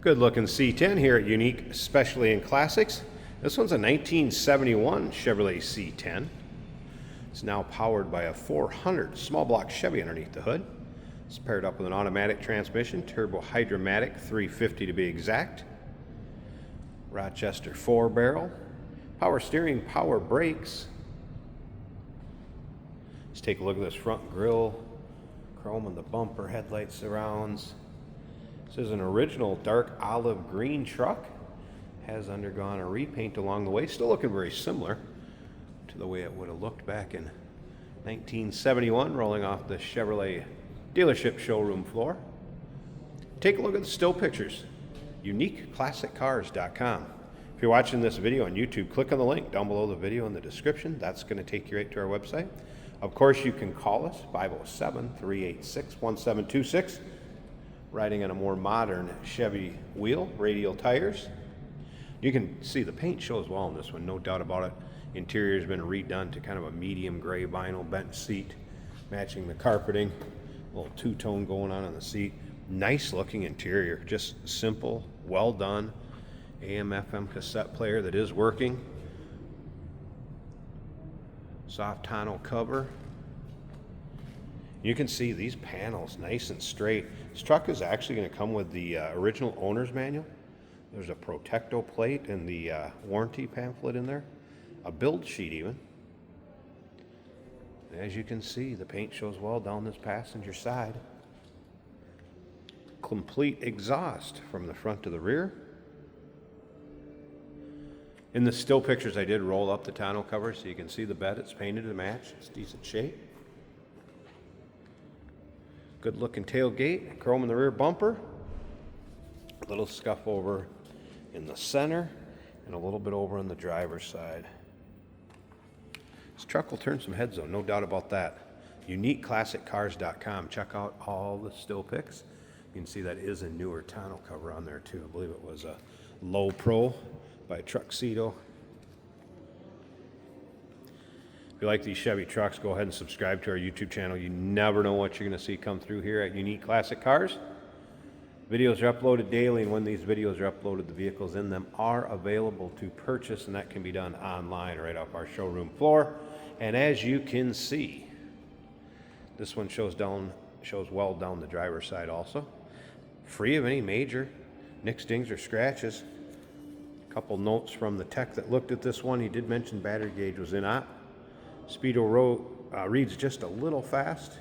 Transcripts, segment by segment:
Good looking C10 here at Unique Specialty and Classics. This one's a 1971 Chevrolet C10. It's now powered by a 400 small block Chevy underneath the hood. It's paired up with an automatic transmission, turbo hydromatic 350 to be exact. Rochester 4-barrel, power steering, power brakes. Let's take a look at this front grille, chrome in the bumper, headlight surrounds. This is an original dark olive green truck. Has undergone a repaint along the way. Still looking very similar to the way it would have looked back in 1971, rolling off the Chevrolet dealership showroom floor. Take a look at the still pictures. UniqueClassicCars.com. If you're watching this video on YouTube, click on the link down below the video in the description. That's going to take you right to our website. Of course, you can call us, 507-386-1726. Riding on a more modern Chevy wheel, radial tires. You can see the paint shows well on this one, no doubt about it. Interior's been redone to kind of a medium gray vinyl bench seat, matching the carpeting. A little two-tone going on the seat. Nice looking interior, just simple, well done. AM/FM cassette player that is working. Soft tonneau cover. You can see these panels nice and straight. This truck is actually going to come with the original owner's manual. There's a Protecto plate and the warranty pamphlet in there. A build sheet even. As you can see, the paint shows well down this passenger side. Complete exhaust from the front to the rear. In the still pictures, I did roll up the tonneau cover so you can see the bed. It's painted to match. It's decent shape. Good looking tailgate, chrome in the rear bumper. A little scuff over in the center and a little bit over on the driver's side. This truck will turn some heads though, no doubt about that. UniqueClassicCars.com. Check out all the still pics. You can see that is a newer tonneau cover on there too. I believe it was a Low Pro by Truxedo. If you like these Chevy trucks, go ahead and subscribe to our YouTube channel. You never know what you're going to see come through here at Unique Classic Cars. Videos are uploaded daily, and when these videos are uploaded, the vehicles in them are available to purchase, and that can be done online right off our showroom floor. And as you can see, this one shows well down the driver's side also. Free of any major nicks, dings, or scratches. A couple notes from the tech that looked at this one. He did mention battery gauge was in op. Speedo reads just a little fast.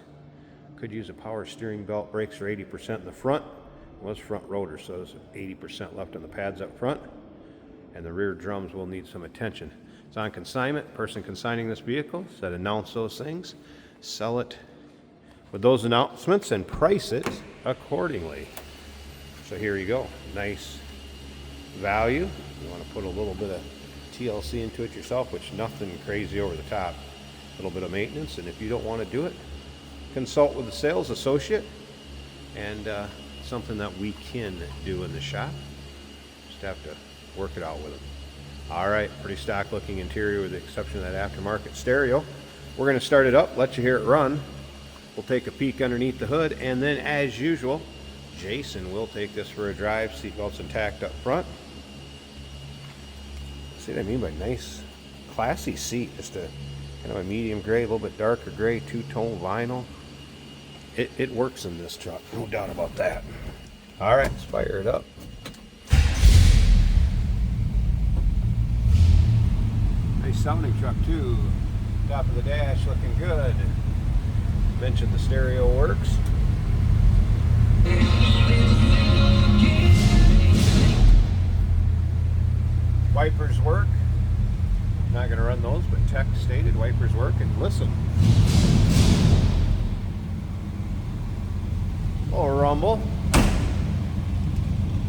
Could use a power steering belt. Brakes are 80% in the front. It was front rotor, so there's 80% left on the pads up front. And the rear drums will need some attention. It's on consignment. Person consigning this vehicle said announce those things, sell it with those announcements, and price it accordingly. So here you go. Nice value. You want to put a little bit of TLC into it yourself, which nothing crazy over the top. A little bit of maintenance, and if you don't want to do it, consult with the sales associate, and something that we can do in the shop. Just have to work it out with them. All right, pretty stock looking interior with the exception of that aftermarket stereo. We're going to start it up, let you hear it run. We'll take a peek underneath the hood, and then as usual, Jason will take this for a drive. Seatbelts intact up front. See what I mean by nice, classy seat. Just a kind of a medium gray, a little bit darker gray, two-tone vinyl. It works in this truck, no doubt about that. All right, let's fire it up. Nice sounding truck too. Top of the dash looking good. Mentioned the stereo works. Wipers work. Not going to run those, but tech stated wipers work. And listen. Little rumble.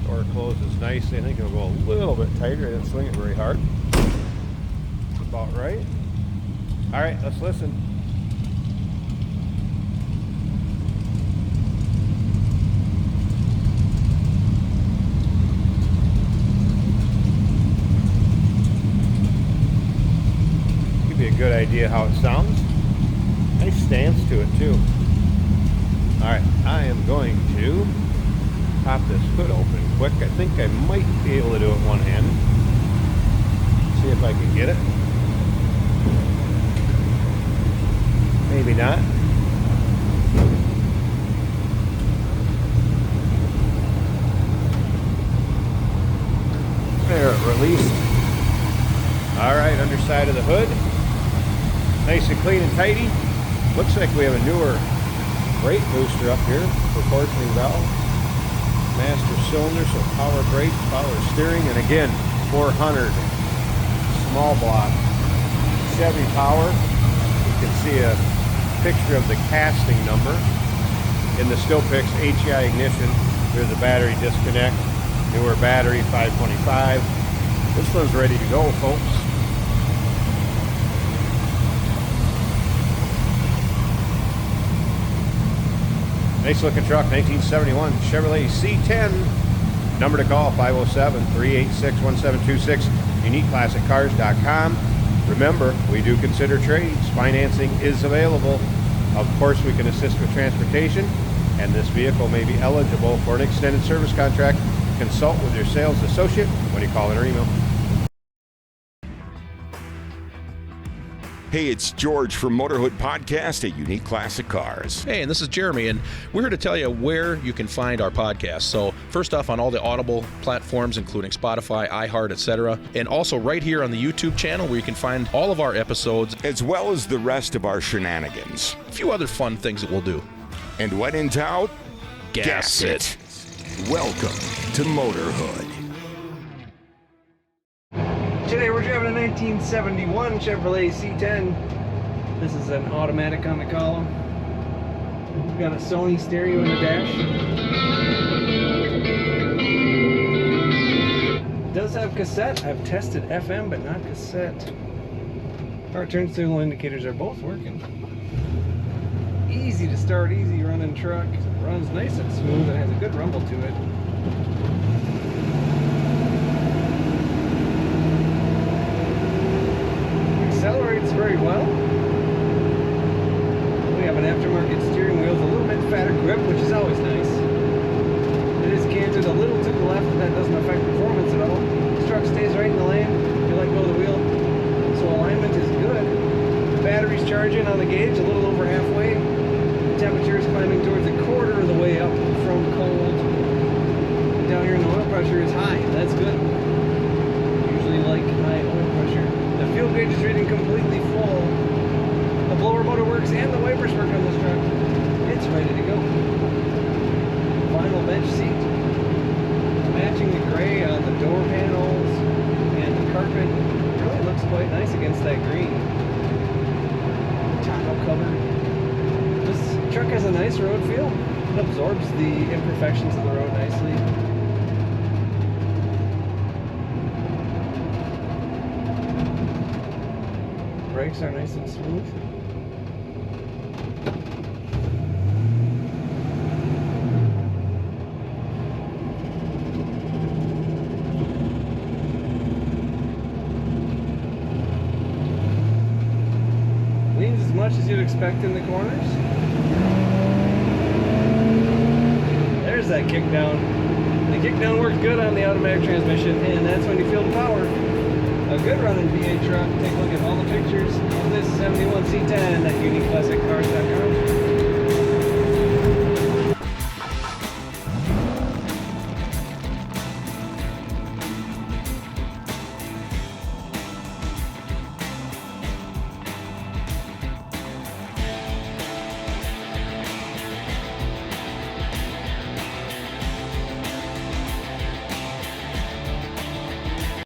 Door closes nicely. I think it'll go a little bit tighter. I didn't swing it very hard. That's about right. All right, let's listen. Give you a good idea how it sounds. Nice stance to it too. All right, I am going to pop this hood open quick. I think I might be able to do it one hand. See if I can get it. Maybe not. There, it released. Alright, underside of the hood. Nice and clean and tidy. Looks like we have a newer brake booster up here. Proportioning valve. Master cylinder, so power brakes, power steering, and again, 400 small block Chevy power. You can see a picture of the casting number. In the still pics, HEI ignition. There's a battery disconnect. Newer battery, 525. This one's ready to go, folks. Nice looking truck, 1971 Chevrolet C10. Number to call, 507-386-1726, uniqueclassiccars.com. Remember, we do consider trades. Financing is available. Of course, we can assist with transportation, and this vehicle may be eligible for an extended service contract. Consult with your sales associate when you call in or email. Hey, it's George from Motorhood Podcast at Unique Classic Cars. Hey, and this is Jeremy, and we're here to tell you where you can find our podcast. So first off, on all the Audible platforms, including Spotify, iHeart, etc., and also right here on the YouTube channel where you can find all of our episodes, as well as the rest of our shenanigans. A few other fun things that we'll do. And when in doubt, gas it. Welcome to Motorhood. Today we're driving a 1971 Chevrolet C10. This is an automatic on the column. We've got a Sony stereo in the dash. It does have cassette. I've tested FM but not cassette. Our turn signal indicators are both working. Easy to start, easy running truck. It runs nice and smooth and has a good rumble to it. Accelerates very well. We have an aftermarket steering wheel with a little bit fatter grip, which is always nice. It is canted a little to the left, but that doesn't affect performance at all. This truck stays right in the lane if you let go of the wheel, so alignment is good. The battery's charging on the gauge a little over halfway. The temperature is climbing towards a quarter of the way up from cold. Down here, the oil pressure is high. That's good. Usually like high oil pressure. The fuel gauge is reading completely full. The blower motor works and the wipers work on this truck. It's ready to go. Vinyl bench seat. Matching the gray on the door panels and the carpet. Really looks quite nice against that green. Tonneau cover. This truck has a nice road feel. It absorbs the imperfections of the road nicely. Brakes are nice and smooth. Leans as much as you'd expect in the corners. There's that kickdown. The kickdown worked good on the automatic transmission, and that's when you feel the power. A good running V8 truck. Take a look at all the pictures of this 71 C10 at uniqueclassiccars.com.